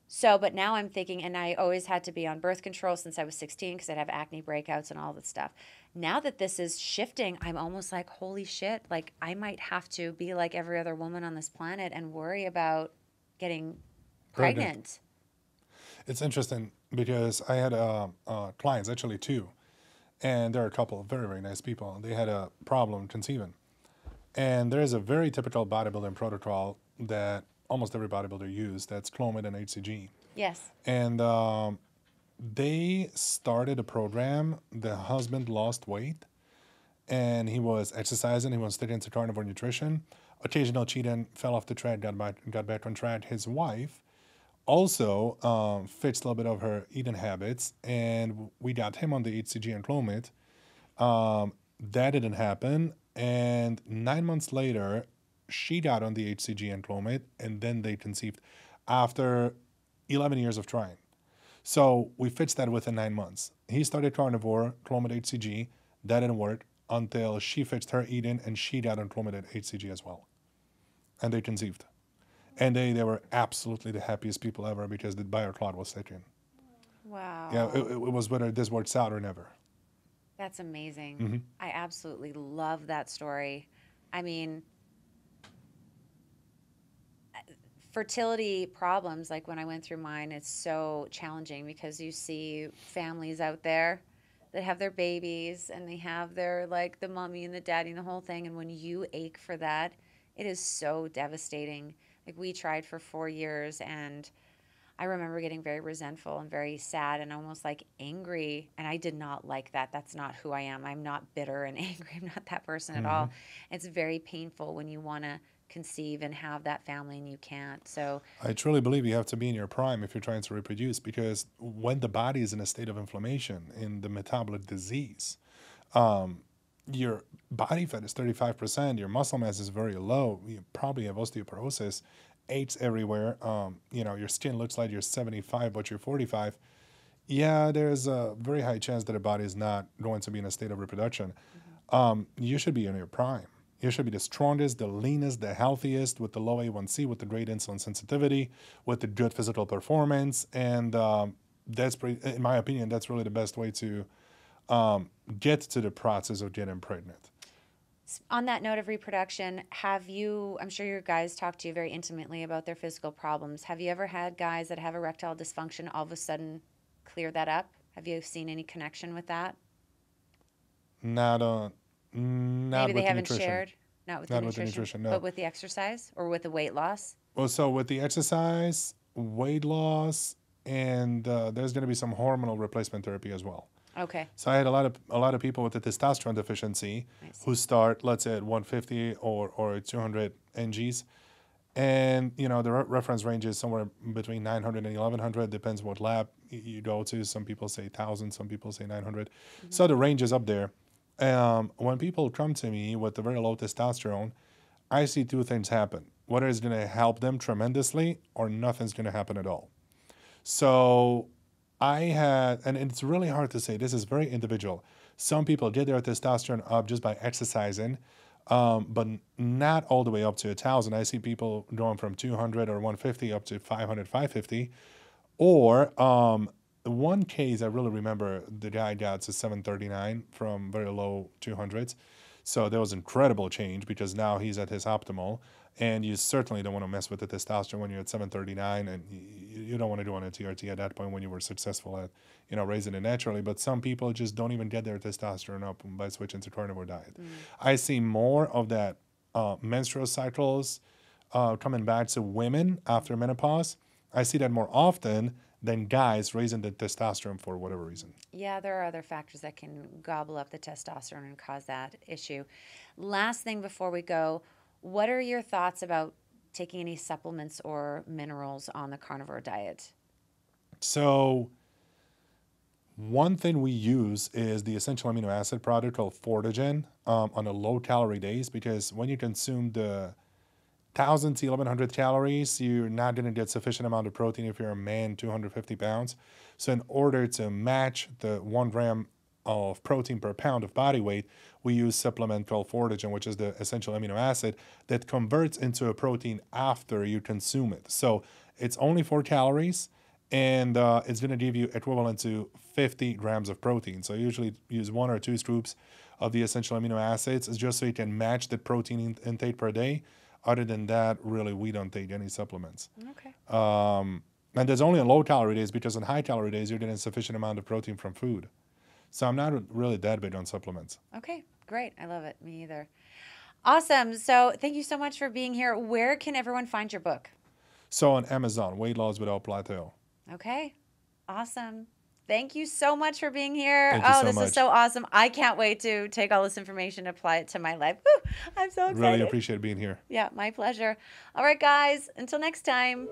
So, but now I'm thinking, and I always had to be on birth control since I was 16 because I'd have acne breakouts and all this stuff. Now that this is shifting, I'm almost like, holy shit, like I might have to be like every other woman on this planet and worry about getting pregnant.
It's interesting because I had clients, actually two, and there are a couple of very, very nice people. They had a problem conceiving. And there is a very typical bodybuilding protocol that almost every bodybuilder uses, that's Clomid and HCG.
Yes.
And they started a program. The husband lost weight, and he was exercising. He was sticking to carnivore nutrition. Occasional cheating, fell off the track, got back on track. His wife also fixed a little bit of her eating habits, and we got him on the HCG and Clomid. That didn't happen, and 9 months later, she got on the HCG and Clomid, and then they conceived after 11 years of trying. So we fixed that within 9 months. He started carnivore, Clomid HCG. That didn't work until she fixed her eating, and she got on Clomid and HCG as well. And they conceived. And they were absolutely the happiest people ever because the bioclot was taken.
Wow.
Yeah, it was whether this works out or never.
That's amazing. I absolutely love that story. I mean, fertility problems, like when I went through mine, it's so challenging because you see families out there that have their babies and they have their, like, the mommy and the daddy and the whole thing. And when you ache for that, it is so devastating. Like, we tried for 4 years, and I remember getting very resentful and very sad and almost like angry. And I did not like that. That's not who I am. I'm not bitter and angry. I'm not that person at all. It's very painful when you want to conceive and have that family and you can't. So
I truly believe you have to be in your prime if you're trying to reproduce, because when the body is in a state of inflammation, in the metabolic disease, your body fat is 35%, your muscle mass is very low, you probably have osteoporosis, aches everywhere, your skin looks like you're 75 but you're 45. Yeah, there's a very high chance that the body is not going to be in a state of reproduction. You should be in your prime. You should be the strongest, the leanest, the healthiest, with the low A1C, with the great insulin sensitivity, with the good physical performance. And in my opinion, that's really the best way to get to the process of getting pregnant.
On that note of reproduction, I'm sure your guys talk to you very intimately about their physical problems. Have you ever had guys that have erectile dysfunction all of a sudden clear that up? Have you seen any connection with that?
Not
Maybe they
with the
haven't
nutrition.
shared, not with the
Not with the
nutrition,
nutrition, no.
but with the exercise or with the weight loss?
Well, so with the exercise, weight loss, and there's going to be some hormonal replacement therapy as well.
Okay.
So I had a lot of people with the testosterone deficiency who start, let's say, at 150 or 200 NGs, and the reference range is somewhere between 900 and 1100. Depends what lab you go to. Some people say 1000, some people say 900. So the range is up there. When people come to me with the very low testosterone, I see two things happen. Whether it's going to help them tremendously or nothing's going to happen at all. So I had, and it's really hard to say, this is very individual. Some people get their testosterone up just by exercising, but not all the way up to 1000. I see people going from 200 or 150 up to 500, 550. Or one case I really remember, the guy got to 739 from very low 200s. So there was incredible change because now he's at his optimal. And you certainly don't want to mess with the testosterone when you're at 739, and you don't want to do on a TRT at that point when you were successful at, raising it naturally. But some people just don't even get their testosterone up by switching to carnivore diet. I see more of that menstrual cycles coming back to women after menopause. I see that more often than guys raising the testosterone for whatever reason.
Yeah, there are other factors that can gobble up the testosterone and cause that issue. Last thing before we go, what are your thoughts about taking any supplements or minerals on the carnivore diet?
So one thing we use is the essential amino acid product called Fortigen on a low calorie days, because when you consume the 1000 to 1100 calories, you're not going to get sufficient amount of protein if you're a man 250 pounds. So in order to match the 1 gram of protein per pound of body weight, we use supplement called Fortigen, which is the essential amino acid that converts into a protein after you consume it. So it's only 4 calories, and it's going to give you equivalent to 50 grams of protein. So I usually use 1 or 2 scoops of the essential amino acids just so you can match the protein intake per day. Other than that, really, we don't take any supplements.
Okay.
And there's only on low calorie days, because on high calorie days, you're getting sufficient amount of protein from food. So I'm not really that big on supplements.
Okay, great. I love it. Me either. Awesome. So thank you so much for being here. Where can everyone find your book?
So on Amazon, Weight Loss Without Plateau.
Okay, awesome. Thank you so much for being here.
Thank you so
this
much.
is so awesome. I can't wait to take all this information and apply it to my life. Woo, I'm so excited.
Really appreciate being here.
Yeah, my pleasure. All right, guys, until next time.